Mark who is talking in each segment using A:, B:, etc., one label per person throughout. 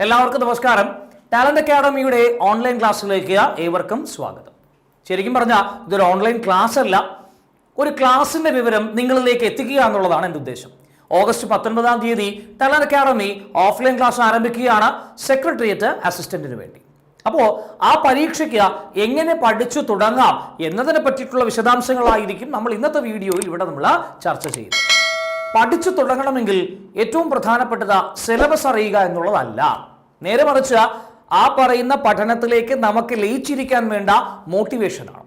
A: എല്ലാവർക്കും നമസ്കാരം. Talent അക്കാഡമിയുടെ online ക്ലാസ്സിലേക്ക് ഏവർക്കും സ്വാഗതം. ശരിക്കും പറഞ്ഞാൽ ഇതൊരു ഓൺലൈൻ ക്ലാസ് അല്ല, ഒരു ക്ലാസിന്റെ വിവരം നിങ്ങളിലേക്ക് എത്തിക്കുക എന്നുള്ളതാണ് എൻ്റെ ഉദ്ദേശം. ഓഗസ്റ്റ് 19-ാം തീയതി ടാലന്റ് അക്കാഡമി ഓഫ്ലൈൻ ക്ലാസ് ആരംഭിക്കുകയാണ് സെക്രട്ടേറിയറ്റ് അസിസ്റ്റന്റിന് വേണ്ടി. അപ്പോൾ ആ പരീക്ഷയ്ക്ക് എങ്ങനെ പഠിച്ചു തുടങ്ങാം എന്നതിനെ പറ്റിയിട്ടുള്ള വിശദാംശങ്ങളായിരിക്കും നമ്മൾ ഇന്നത്തെ വീഡിയോയിൽ ഇവിടെ നമ്മൾ ചർച്ച ചെയ്യുന്നത്. പഠിച്ചു തുടങ്ങണമെങ്കിൽ ഏറ്റവും പ്രധാനപ്പെട്ടത് സിലബസ് അറിയുക എന്നുള്ളതല്ല, നേരെ മറിച്ച് ആ പറയുന്ന പഠനത്തിലേക്ക് നമുക്ക് ലയിച്ചിരിക്കാൻ വേണ്ട മോട്ടിവേഷനാണ്.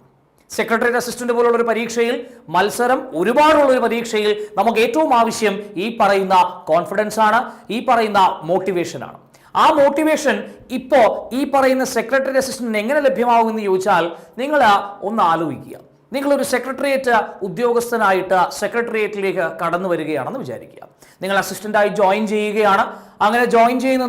A: സെക്രട്ടേറിയറ്റ് അസിസ്റ്റന്റ് പോലുള്ള ഒരു പരീക്ഷയിൽ, മത്സരം ഒരുപാടുള്ള ഒരു പരീക്ഷയിൽ നമുക്ക് ഏറ്റവും ആവശ്യം ഈ പറയുന്ന കോൺഫിഡൻസ് ആണ്, ഈ പറയുന്ന മോട്ടിവേഷനാണ്. ആ മോട്ടിവേഷൻ ഇപ്പോൾ ഈ പറയുന്ന സെക്രട്ടേറിയറ്റ് അസിസ്റ്റന്റിന് എങ്ങനെ ലഭ്യമാകുമെന്ന് ചോദിച്ചാൽ നിങ്ങൾ ഒന്ന് ആലോചിക്കുക. നിങ്ങളൊരു സെക്രട്ടേറിയറ്റ് ഉദ്യോഗസ്ഥനായിട്ട് സെക്രട്ടേറിയറ്റിലേക്ക് കടന്നു വരികയാണെന്ന് വിചാരിക്കുക. നിങ്ങൾ അസിസ്റ്റന്റായി ജോയിൻ ചെയ്യുകയാണ്. അങ്ങനെ ജോയിൻ ചെയ്യുന്ന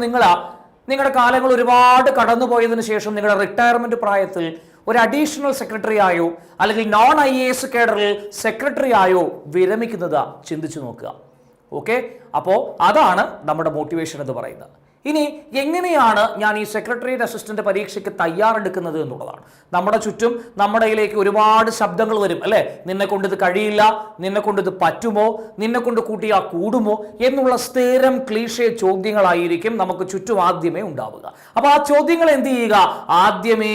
A: നിങ്ങളുടെ കാലങ്ങൾ ഒരുപാട് കടന്നുപോയതിനു ശേഷം നിങ്ങളുടെ റിട്ടയർമെന്റ് പ്രായത്തിൽ ഒരു അഡീഷണൽ സെക്രട്ടറി ആയോ അല്ലെങ്കിൽ നോൺ IAS കേഡറിൽ സെക്രട്ടറി ആയോ വിരമിക്കുന്നത് ചിന്തിച്ചു നോക്കുക. ഓക്കെ, അപ്പോൾ അതാണ് നമ്മുടെ മോട്ടിവേഷൻ എന്ന് പറയുന്നത്. ഇനി എങ്ങനെയാണ് ഞാൻ ഈ സെക്രട്ടേറിയറ്റ് അസിസ്റ്റന്റ് പരീക്ഷയ്ക്ക് തയ്യാറെടുക്കുന്നത് എന്നുള്ളതാണ്. നമ്മുടെ ചുറ്റും നമ്മുടെ ഇതിലേക്ക് ഒരുപാട് ശബ്ദങ്ങൾ വരും അല്ലേ. നിന്നെ കൊണ്ട് ഇത് കഴിയില്ല, നിന്നെ കൊണ്ട് ഇത് പറ്റുമോ, നിന്നെ കൊണ്ട് കൂട്ടിയാ കൂടുമോ എന്നുള്ള സ്ഥിരം ക്ലീഷേ ചോദ്യങ്ങളായിരിക്കും നമുക്ക് ചുറ്റും ആദ്യമേ ഉണ്ടാവുക. അപ്പൊ ആ ചോദ്യങ്ങൾ എന്ത് ചെയ്യുക, ആദ്യമേ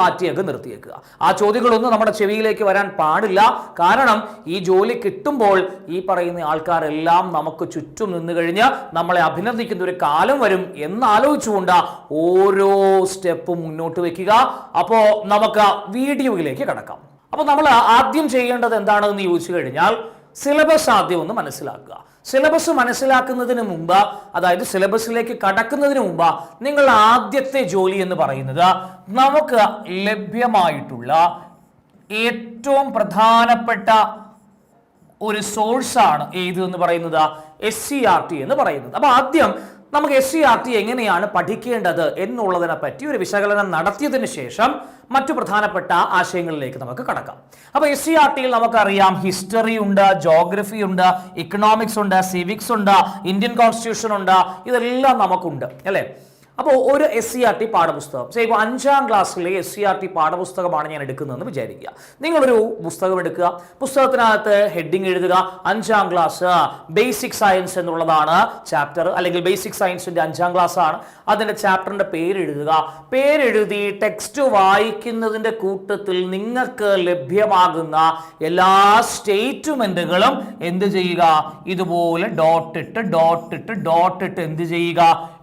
A: മാറ്റിയൊക്കെ നിർത്തിയേക്കുക. ആ ചോദ്യങ്ങളൊന്നും നമ്മുടെ ചെവിയിലേക്ക് വരാൻ പാടില്ല. കാരണം ഈ ജോലി കിട്ടുമ്പോൾ ഈ പറയുന്ന ആൾക്കാരെല്ലാം നമുക്ക് ചുറ്റും നിന്ന് കഴിഞ്ഞ് നമ്മളെ അഭിനന്ദിക്കുന്ന ഒരു കാലം വരും എന്നാലോചിച്ചുകൊണ്ട് ഓരോ സ്റ്റെപ്പും മുന്നോട്ട് വെക്കുക. അപ്പോ നമുക്ക് വീഡിയോയിലേക്ക് കടക്കാം. അപ്പൊ നമ്മൾ ആദ്യം ചെയ്യേണ്ടത് എന്താണെന്ന് ചോദിച്ചു കഴിഞ്ഞാൽ സിലബസ് ആദ്യം ഒന്ന് മനസ്സിലാക്കുക. സിലബസ് മനസ്സിലാക്കുന്നതിന് മുമ്പ്, അതായത് സിലബസിലേക്ക് കടക്കുന്നതിന് മുമ്പ് നിങ്ങളുടെ ആദ്യത്തെ ജോലി എന്ന് പറയുന്നത് നമുക്ക് ലഭ്യമായിട്ടുള്ള ഏറ്റവും പ്രധാനപ്പെട്ട ഒരു സോഴ്സാണ് ഏത് എന്ന് പറയുന്നത് SCERT എന്ന് പറയുന്നത്. അപ്പൊ ആദ്യം നമുക്ക് SCERT എങ്ങനെയാണ് പഠിക്കേണ്ടത് എന്നുള്ളതിനെ പറ്റി ഒരു വിശകലനം നടത്തിയതിനു ശേഷം മറ്റു പ്രധാനപ്പെട്ട ആശയങ്ങളിലേക്ക് നമുക്ക് കടക്കാം. അപ്പോൾ SCERTയിൽ നമുക്കറിയാം ഹിസ്റ്ററി ഉണ്ട്, ജോഗ്രഫി ഉണ്ട്, ഇക്കണോമിക്സ് ഉണ്ട്, സിവിക്സ് ഉണ്ട്, ഇന്ത്യൻ കോൺസ്റ്റിറ്റ്യൂഷൻ ഉണ്ട്, ഇതെല്ലാം നമുക്കുണ്ട് അല്ലേ. അപ്പോൾ ഒരു SCERT പാഠപുസ്തകം, ഇപ്പോൾ 5ാം ക്ലാസ്സിലെ SCERT പാഠപുസ്തകമാണ് ഞാൻ എടുക്കുന്നതെന്ന് വിചാരിക്കുക. നിങ്ങളൊരു പുസ്തകം എടുക്കുക, പുസ്തകത്തിനകത്ത് ഹെഡിങ് എഴുതുക, 5ാം ക്ലാസ് ബേസിക് സയൻസ് എന്നുള്ളതാണ് ചാപ്റ്റർ, അല്ലെങ്കിൽ ബേസിക് സയൻസിന്റെ 5ാം ക്ലാസ് ആണ്. അതിന്റെ ചാപ്റ്ററിന്റെ പേരെഴുതുക. പേരെഴുതി ടെക്സ്റ്റ് വായിക്കുന്നതിന്റെ കൂട്ടത്തിൽ നിങ്ങൾക്ക് ലഭ്യമാകുന്ന എല്ലാ സ്റ്റേറ്റ്മെന്റുകളും എന്ത് ചെയ്യുക, ഇതുപോലെ ഡോട്ടിട്ട് എന്ത് ചെയ്യുക,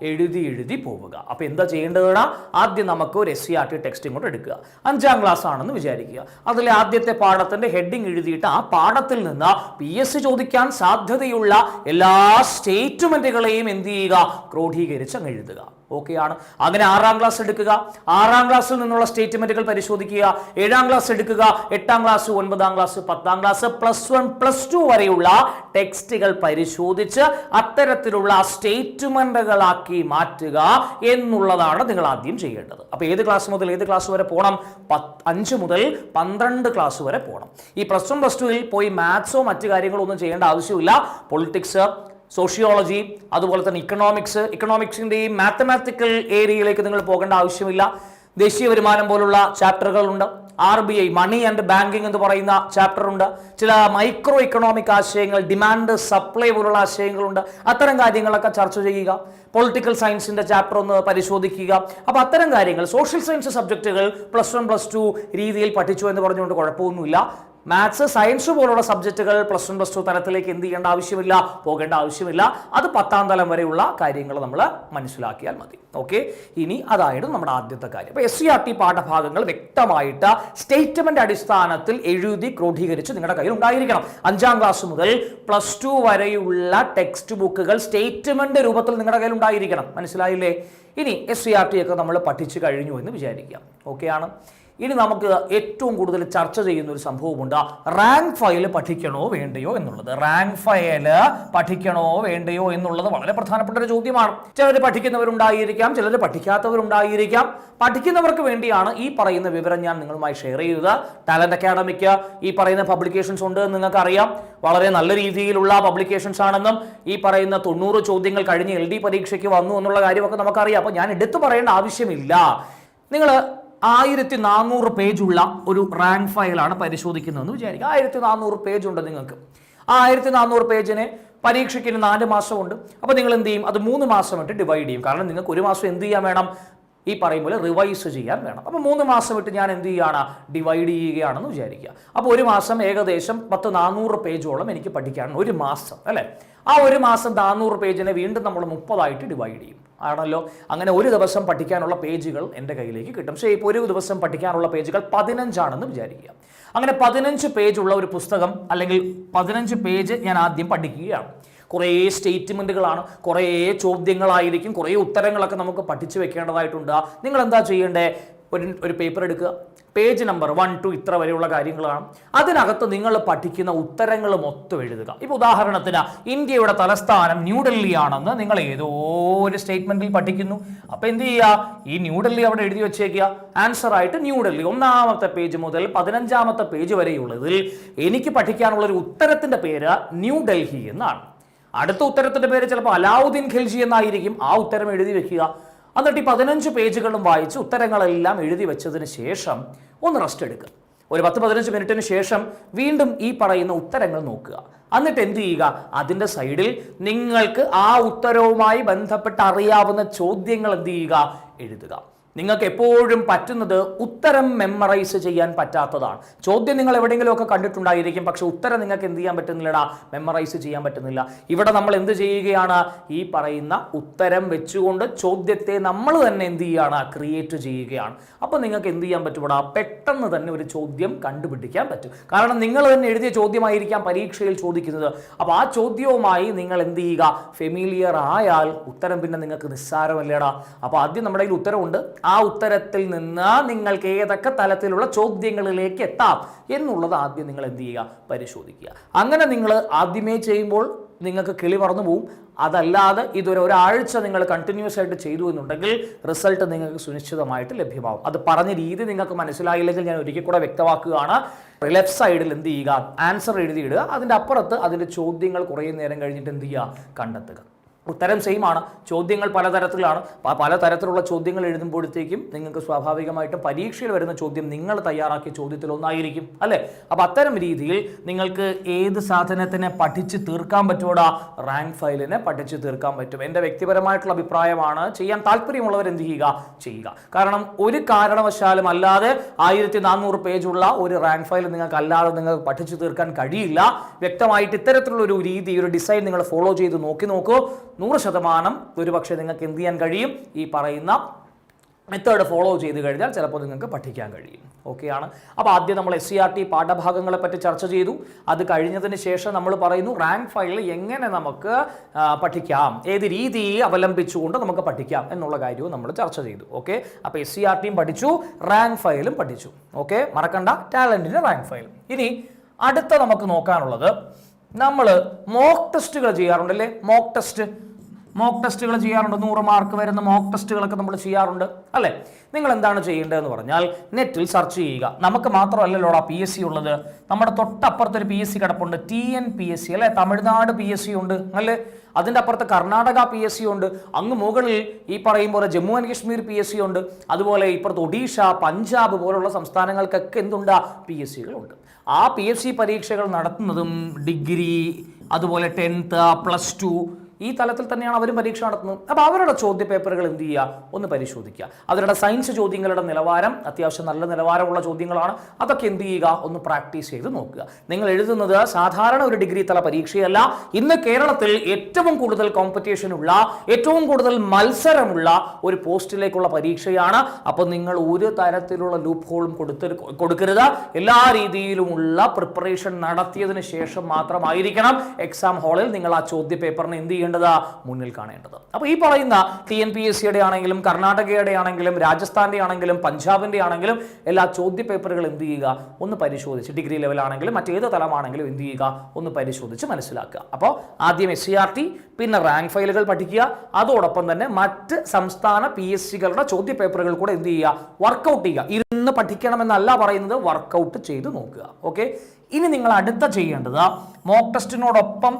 A: എഴുതി പോവുക. അപ്പൊ എന്താ ചെയ്യേണ്ടതാണ്, ആദ്യം നമുക്ക് ഒരു SCERT ടെക്സ്റ്റ് ഇങ്ങോട്ട് എടുക്കുക. 5ാം ക്ലാസ് ആണെന്ന് വിചാരിക്കുക. അതിലെ ആദ്യത്തെ പാഠത്തിന്റെ ഹെഡിങ് എഴുതിയിട്ട് ആ പാഠത്തിൽ നിന്ന് PSC ചോദിക്കാൻ സാധ്യതയുള്ള എല്ലാ സ്റ്റേറ്റ്മെന്റുകളെയും എന്ത് ചെയ്യുക, ക്രോഡീകരിച്ച് അങ്ങ് എഴുതുക. ഓക്കെയാണ്. അങ്ങനെ 6ാം ക്ലാസ് എടുക്കുക. 6ാം ക്ലാസ്സിൽ നിന്നുള്ള സ്റ്റേറ്റ്മെന്റുകൾ പരിശോധിക്കുക. 7ാം ക്ലാസ് എടുക്കുക. 8ാം ക്ലാസ്, 9ാം ക്ലാസ്, 10ാം ക്ലാസ്, +1, +2 വരെയുള്ള ടെക്സ്റ്റുകൾ പരിശോധിച്ച് അത്തരത്തിലുള്ള സ്റ്റേറ്റ്മെന്റുകളാക്കി മാറ്റുക എന്നുള്ളതാണ് നിങ്ങൾ ആദ്യം ചെയ്യേണ്ടത്. അപ്പൊ ഏത് ക്ലാസ് മുതൽ ഏത് ക്ലാസ് വരെ പോകണം, 5 മുതൽ 12 ക്ലാസ് വരെ പോകണം. ഈ +1, +2ൽ പോയി മാത്സോ മറ്റു കാര്യങ്ങളോ ഒന്നും ചെയ്യേണ്ട ആവശ്യമില്ല. പൊളിറ്റിക്സ്, സോഷ്യോളജി, അതുപോലെ തന്നെ ഇക്കണോമിക്സിന്റെയും മാത്തമാറ്റിക്കൽ ഏരിയയിലേക്ക് നിങ്ങൾ പോകേണ്ട ആവശ്യമില്ല. ദേശീയ വരുമാനം പോലുള്ള ചാപ്റ്ററുകളുണ്ട്. RBI, മണി ആൻഡ് ബാങ്കിങ് എന്ന് പറയുന്ന ചാപ്റ്റർ ഉണ്ട്. ചില മൈക്രോ ഇക്കണോമിക് ആശയങ്ങൾ, ഡിമാൻഡ് സപ്ലൈ പോലുള്ള ആശയങ്ങളുണ്ട്. അത്തരം കാര്യങ്ങളൊക്കെ ചർച്ച ചെയ്യുക. പൊളിറ്റിക്കൽ സയൻസിന്റെ ചാപ്റ്റർ ഒന്ന് പരിശോധിക്കുക. അപ്പൊ അത്തരം കാര്യങ്ങൾ, സോഷ്യൽ സയൻസ് സബ്ജക്റ്റുകൾ +1, +2 രീതിയിൽ പഠിച്ചു എന്ന് പറഞ്ഞുകൊണ്ട് കുഴപ്പമൊന്നുമില്ല. മാത്സ്, സയൻസ് പോലുള്ള സബ്ജക്റ്റുകൾ +1, +2 തലത്തിലേക്ക് എന്ത് ചെയ്യേണ്ട ആവശ്യമില്ല, പോകേണ്ട ആവശ്യമില്ല. അത് 10ാം തലം വരെയുള്ള കാര്യങ്ങൾ നമ്മൾ മനസ്സിലാക്കിയാൽ മതി. ഓക്കെ, ഇനി അതായിരുന്നു നമ്മുടെ ആദ്യത്തെ കാര്യം. അപ്പോൾ SCERT പാഠഭാഗങ്ങൾ വ്യക്തമായിട്ട് സ്റ്റേറ്റ്മെന്റ് അടിസ്ഥാനത്തിൽ എഴുതി ക്രോഡീകരിച്ച് നിങ്ങളുടെ കയ്യിൽ ഉണ്ടായിരിക്കണം. 5ാം ക്ലാസ് മുതൽ +2 വരെയുള്ള ടെക്സ്റ്റ് ബുക്കുകൾ സ്റ്റേറ്റ്മെന്റ് രൂപത്തിൽ നിങ്ങളുടെ കയ്യിൽ ഉണ്ടായിരിക്കണം. മനസ്സിലായില്ലേ? ഇനി SCERT ഒക്കെ നമ്മൾ പഠിച്ചു കഴിഞ്ഞു എന്ന് വിചാരിക്കാം. ഓക്കെ ആണ്. ഇനി നമുക്ക് ഏറ്റവും കൂടുതൽ ചർച്ച ചെയ്യുന്ന ഒരു സംഭവമുണ്ട്, റാങ്ക് ഫയൽ പഠിക്കണോ വേണ്ടയോ എന്നുള്ളത്. റാങ്ക് ഫയൽ പഠിക്കണോ വേണ്ടയോ എന്നുള്ളത് വളരെ പ്രധാനപ്പെട്ട ഒരു ചോദ്യമാണ്. ചിലർ പഠിക്കുന്നവരുണ്ടായിരിക്കാം, ചിലർ പഠിക്കാത്തവരുണ്ടായിരിക്കാം. പഠിക്കുന്നവർക്ക് വേണ്ടിയാണ് ഈ പറയുന്ന വിവരം ഞാൻ നിങ്ങളുമായി ഷെയർ ചെയ്തത്. ടാലന്റ് അക്കാഡമിക്ക് ഈ പറയുന്ന പബ്ലിക്കേഷൻസ് ഉണ്ട് എന്ന് നിങ്ങൾക്ക് അറിയാം. വളരെ നല്ല രീതിയിലുള്ള പബ്ലിക്കേഷൻസ് ആണെന്നും ഈ പറയുന്ന 90 ചോദ്യങ്ങൾ കഴിഞ്ഞ് LD പരീക്ഷയ്ക്ക് വന്നു എന്നുള്ള കാര്യമൊക്കെ നമുക്കറിയാം. അപ്പോൾ ഞാൻ എടുത്തു പറയേണ്ട ആവശ്യമില്ല. നിങ്ങൾ 1400 പേജുള്ള ഒരു റാങ്ക് ഫയലാണ് പരിശോധിക്കുന്നതെന്ന് വിചാരിക്കുക. 1400 പേജ് ഉണ്ട് നിങ്ങൾക്ക്. ആ 1400 പേജിന് പരീക്ഷയ്ക്ക് 4 മാസമുണ്ട്. അപ്പോൾ നിങ്ങൾ എന്ത് ചെയ്യും? അത് 3 മാസമായിട്ട് ഡിവൈഡ് ചെയ്യും. കാരണം നിങ്ങൾക്ക് ഒരു മാസം എന്ത് ചെയ്യാൻ വേണം? ഈ പറയും പോലെ റിവൈസ് ചെയ്യാൻ വേണം. അപ്പോൾ 3 മാസം വിട്ട് ഞാൻ എന്ത് ചെയ്യുകയാണ്? ഡിവൈഡ് ചെയ്യുകയാണെന്ന് വിചാരിക്കുക. അപ്പോൾ ഒരു മാസം ഏകദേശം 400 പേജോളം എനിക്ക് പഠിക്കാനാണ് ഒരു മാസം, അല്ലേ? ആ ഒരു മാസം 400 പേജിനെ വീണ്ടും നമ്മൾ 30 ഡിവൈഡ് ചെയ്യും ആണല്ലോ. അങ്ങനെ ഒരു ദിവസം പഠിക്കാനുള്ള പേജുകൾ എൻ്റെ കയ്യിലേക്ക് കിട്ടും. പക്ഷേ ഇപ്പോൾ ഒരു ദിവസം പഠിക്കാനുള്ള പേജുകൾ 15 ആണെന്ന് വിചാരിക്കുക. അങ്ങനെ 15 പേജുള്ള ഒരു പുസ്തകം അല്ലെങ്കിൽ 15 പേജ് ഞാൻ ആദ്യം പഠിക്കുകയാണ്. കുറേ സ്റ്റേറ്റ്മെൻറ്റുകളാണ്, കുറേ ചോദ്യങ്ങളായിരിക്കും, കുറേ ഉത്തരങ്ങളൊക്കെ നമുക്ക് പഠിച്ചു വെക്കേണ്ടതായിട്ടുണ്ട്. നിങ്ങൾ എന്താ ചെയ്യേണ്ടത്? ഒരു പേപ്പർ എടുക്കുക. പേജ് നമ്പർ 1 to ഇത്ര വരെയുള്ള കാര്യങ്ങളാണ്. അതിനകത്ത് നിങ്ങൾ പഠിക്കുന്ന ഉത്തരങ്ങൾ മൊത്തം എഴുതുക. ഇപ്പോൾ ഉദാഹരണത്തിന് ഇന്ത്യയുടെ തലസ്ഥാനം ന്യൂഡൽഹി ആണെന്ന് നിങ്ങൾ ഏതോ ഒരു സ്റ്റേറ്റ്മെന്റിൽ പഠിക്കുന്നു. അപ്പോൾ എന്ത് ചെയ്യുക? ഈ ന്യൂഡൽഹി അവിടെ എഴുതി വെച്ചേക്കുക. ആൻസർ ആയിട്ട് ന്യൂഡൽഹി 1ാമത്തെ പേജ് മുതൽ 15ാമത്തെ പേജ് വരെയുള്ളതിൽ എനിക്ക് പഠിക്കാനുള്ള ഒരു ഉത്തരത്തിന്റെ പേര് ന്യൂഡൽഹി എന്നാണ്. അടുത്ത ഉത്തരത്തിന്റെ പേര് ചിലപ്പോൾ അലാവുദ്ദീൻ ഖിൽജി എന്നായിരിക്കും. ആ ഉത്തരം എഴുതി വെക്കുക. എന്നിട്ട് ഈ 15 പേജുകളും വായിച്ച് ഉത്തരങ്ങളെല്ലാം എഴുതി വെച്ചതിന് ശേഷം ഒന്ന് റെസ്റ്റ് എടുക്കുക. ഒരു 10-15 മിനിറ്റിന് ശേഷം വീണ്ടും ഈ പറയുന്ന ഉത്തരങ്ങൾ നോക്കുക. എന്നിട്ട് എന്ത് ചെയ്യുക? അതിൻ്റെ സൈഡിൽ നിങ്ങൾക്ക് ആ ഉത്തരവുമായി ബന്ധപ്പെട്ട് അറിയാവുന്ന ചോദ്യങ്ങൾ എന്ത് ചെയ്യുക? എഴുതുക. നിങ്ങൾക്ക് എപ്പോഴും പറ്റുന്നത് ഉത്തരം മെമ്മറൈസ് ചെയ്യാൻ പറ്റാത്തതാണ്. ചോദ്യം നിങ്ങൾ എവിടെയെങ്കിലുമൊക്കെ കണ്ടിട്ടുണ്ടായിരിക്കും, പക്ഷെ ഉത്തരം നിങ്ങൾക്ക് എന്ത് ചെയ്യാൻ പറ്റുന്നില്ലടാ? മെമ്മറൈസ് ചെയ്യാൻ പറ്റുന്നില്ല. ഇവിടെ നമ്മൾ എന്ത് ചെയ്യുകയാണ്? ഈ പറയുന്ന ഉത്തരം വെച്ചുകൊണ്ട് ചോദ്യത്തെ നമ്മൾ തന്നെ എന്ത് ചെയ്യുകയാണ്? ക്രിയേറ്റ് ചെയ്യുകയാണ്. അപ്പോൾ നിങ്ങൾക്ക് എന്ത് ചെയ്യാൻ പറ്റും? പെട്ടെന്ന് തന്നെ ഒരു ചോദ്യം കണ്ടുപിടിക്കാൻ പറ്റും. കാരണം നിങ്ങൾ തന്നെ എഴുതിയ ചോദ്യമായിരിക്കാം പരീക്ഷയിൽ ചോദിക്കുന്നത്. അപ്പോൾ ആ ചോദ്യവുമായി നിങ്ങൾ എന്ത് ചെയ്യുക? ഫെമിലിയർ ആയാൽ ഉത്തരം പിന്നെ നിങ്ങൾക്ക് നിസ്സാരമല്ലേടാ. അപ്പോൾ ആദ്യം നമ്മുടെ കയ്യിൽ ഉത്തരമുണ്ട്. ആ ഉത്തരത്തിൽ നിന്ന് നിങ്ങൾക്ക് ഏതൊക്കെ തലത്തിലുള്ള ചോദ്യങ്ങളിലേക്ക് എത്താം എന്നുള്ളത് ആദ്യം നിങ്ങൾ എന്ത് ചെയ്യുക? പരിശോധിക്കുക. അങ്ങനെ നിങ്ങൾ ആദ്യമേ ചെയ്യുമ്പോൾ നിങ്ങൾക്ക് കിളി പറന്നു പോവും. അതല്ലാതെ ഒരാഴ്ച നിങ്ങൾ കണ്ടിന്യൂസ് ആയിട്ട് ചെയ്തു എന്നുണ്ടെങ്കിൽ റിസൾട്ട് നിങ്ങൾക്ക് സുനിശ്ചിതമായിട്ട് ലഭ്യമാവും. അത് പറഞ്ഞ രീതി നിങ്ങൾക്ക് മനസ്സിലായില്ലെങ്കിൽ ഞാൻ ഒരിക്കൽ കൂടെ വ്യക്തമാക്കുകയാണ്. ലെഫ്റ്റ് സൈഡിൽ എന്ത് ചെയ്യുക? ആൻസർ എഴുതിയിടുക. അതിൻ്റെ അപ്പുറത്ത് അതിൻ്റെ ചോദ്യങ്ങൾ കുറേ നേരം കഴിഞ്ഞിട്ട് എന്ത് ചെയ്യുക? കണ്ടെത്തുക. ഉത്തരം സെയിം ആണ്, ചോദ്യങ്ങൾ പലതരത്തിലാണ്. പലതരത്തിലുള്ള ചോദ്യങ്ങൾ എഴുതുമ്പോഴത്തേക്കും നിങ്ങൾക്ക് സ്വാഭാവികമായിട്ടും പരീക്ഷയിൽ വരുന്ന ചോദ്യം നിങ്ങൾ തയ്യാറാക്കിയ ചോദ്യത്തിൽ ഒന്നായിരിക്കും, അല്ലേ? അപ്പം അത്തരം രീതിയിൽ നിങ്ങൾക്ക് ഏത് സാധനത്തിനെ പഠിച്ച് തീർക്കാൻ പറ്റുമോടാ? റാങ്ക് ഫയലിനെ പഠിച്ച് തീർക്കാൻ പറ്റും. എൻ്റെ വ്യക്തിപരമായിട്ടുള്ള അഭിപ്രായമാണ്. ചെയ്യാൻ താല്പര്യമുള്ളവർ എന്ത് ചെയ്യുക. കാരണം ഒരു കാരണവശാലും അല്ലാതെ 1400 പേജുള്ള ഒരു റാങ്ക് ഫയൽ നിങ്ങൾക്ക് അല്ലാതെ നിങ്ങൾക്ക് പഠിച്ചു തീർക്കാൻ കഴിയില്ല. വ്യക്തമായിട്ട് ഇത്തരത്തിലുള്ള ഒരു രീതി, ഒരു ഡിസൈൻ നിങ്ങൾ ഫോളോ ചെയ്ത് നോക്കൂ. 100% ഒരുപക്ഷെ നിങ്ങൾക്ക് എന്ത് ചെയ്യാൻ കഴിയും? ഈ പറയുന്ന മെത്തേഡ് ഫോളോ ചെയ്ത് കഴിഞ്ഞാൽ ചിലപ്പോൾ നിങ്ങൾക്ക് പഠിക്കാൻ കഴിയും. ഓക്കെയാണ്. അപ്പോൾ ആദ്യം നമ്മൾ SCERT പാഠഭാഗങ്ങളെ പറ്റി ചർച്ച ചെയ്തു. അത് കഴിഞ്ഞതിന് ശേഷം നമ്മൾ പറയുന്നു റാങ്ക് ഫയൽ എങ്ങനെ നമുക്ക് പഠിക്കാം, ഏത് രീതി അവലംബിച്ചുകൊണ്ട് നമുക്ക് പഠിക്കാം എന്നുള്ള കാര്യവും നമ്മൾ ചർച്ച ചെയ്തു. ഓക്കെ. അപ്പോൾ SCERTയും പഠിച്ചു, റാങ്ക് ഫയലും പഠിച്ചു. ഓക്കെ, മറക്കണ്ട, ടാലന്റിന്റെ റാങ്ക് ഫയലും. ഇനി അടുത്ത നമുക്ക് നോക്കാനുള്ളത്, നമ്മൾ മോക്ക് ടെസ്റ്റുകൾ ചെയ്യാറുണ്ടല്ലേ? മോക്ക് ടെസ്റ്റുകൾ ചെയ്യാറുണ്ട്. 100 മാർക്ക് വരുന്ന മോക്ക് ടെസ്റ്റുകളൊക്കെ നമ്മൾ ചെയ്യാറുണ്ട്, അല്ലേ? നിങ്ങൾ എന്താണ് ചെയ്യേണ്ടതെന്ന് പറഞ്ഞാൽ നെറ്റിൽ സെർച്ച് ചെയ്യുക. നമുക്ക് മാത്രമല്ലല്ലോടാ PSC ഉള്ളത്, നമ്മുടെ തൊട്ടപ്പുറത്തൊരു PSC കിടപ്പുണ്ട്, TNPSC, അല്ലേ? തമിഴ്നാട് PSC ഉണ്ട്, അല്ലേ? അതിൻ്റെ അപ്പുറത്ത് കർണാടക PSC ഉണ്ട്. അങ്ങ് മുകളിൽ ഈ പറയും പോലെ ജമ്മു ആൻഡ് കശ്മീർ PSC ഉണ്ട്. അതുപോലെ ഇപ്പുറത്ത് ഒഡീഷ, പഞ്ചാബ് പോലുള്ള സംസ്ഥാനങ്ങൾക്കൊക്കെ എന്തുണ്ട്? PSCകളുണ്ട്. ആ PSC പരീക്ഷകൾ നടത്തുന്നതും ഡിഗ്രി, അതുപോലെ 10th, +2 ഈ തലത്തിൽ തന്നെയാണ് അവരും പരീക്ഷ നടത്തുന്നത്. അപ്പോൾ അവരുടെ ചോദ്യ പേപ്പറുകൾ എന്ത് ചെയ്യുക? ഒന്ന് പരിശോധിക്കുക. അവരുടെ സയൻസ് ചോദ്യങ്ങളുടെ നിലവാരം അത്യാവശ്യം നല്ല നിലവാരമുള്ള ചോദ്യങ്ങളാണ്. അതൊക്കെ എന്ത് ചെയ്യുക? ഒന്ന് പ്രാക്ടീസ് ചെയ്ത് നോക്കുക. നിങ്ങൾ എഴുതുന്നത് സാധാരണ ഒരു ഡിഗ്രി തല പരീക്ഷയല്ല. ഇന്ന് കേരളത്തിൽ ഏറ്റവും കൂടുതൽ കോമ്പറ്റീഷനുള്ള, ഏറ്റവും കൂടുതൽ മത്സരമുള്ള ഒരു പോസ്റ്റിലേക്കുള്ള പരീക്ഷയാണ്. അപ്പോൾ നിങ്ങൾ ഒരു തരത്തിലുള്ള ലൂപ്പ് ഹോളും കൊടുക്കരുത്. എല്ലാ രീതിയിലുമുള്ള പ്രിപ്പറേഷൻ നടത്തിയതിന് ശേഷം മാത്രമായിരിക്കണം എക്സാം ഹാളിൽ നിങ്ങൾ ആ ചോദ്യ പേപ്പറിന് എന്ത് ചെയ്യേണ്ടത്? ചെയ്യേണ്ടത്? മുന്നിൽ കാണേണ്ടത്. അപ്പോൾ ഈ പറയുന്ന TNPSC-യുടെ ആണെങ്കിലും കർണാടകയുടെ ആണെങ്കിലും രാജസ്ഥാന്റെ ആണെങ്കിലും പഞ്ചാബിന്റെ ആണെങ്കിലും എല്ലാ ചോദ്യ പേപ്പറുകൾ എന്ത് ചെയ്യുക? ഒന്ന് പരിശോധിച്ച്, ഡിഗ്രി ലെവലാണെങ്കിലും മറ്റേത് തലമാണെങ്കിലും എന്ത് ചെയ്യുക? ഒന്ന് പരിശോധിച്ച് മനസ്സിലാക്കുക. അപ്പോൾ ആദ്യം SCRT, പിന്നെ റാങ്ക് ഫയലുകൾ പഠിക്കുക. അതോടൊപ്പം തന്നെ മറ്റ് സംസ്ഥാന PSC-കളുടെ ചോദ്യ പേപ്പറുകൾ കൂടെ എന്ത് ചെയ്യുക? വർക്കൗട്ട് ചെയ്യുക. ഇരുന്ന് പഠിക്കണമെന്നല്ല പറയുന്നത്, വർക്കൗട്ട് ചെയ്ത് നോക്കുക. ഓക്കെ, ഇനി നിങ്ങൾ അടുത്ത ചെയ്യേണ്ടത് മോക്ക് ടെസ്റ്റിനോടൊപ്പം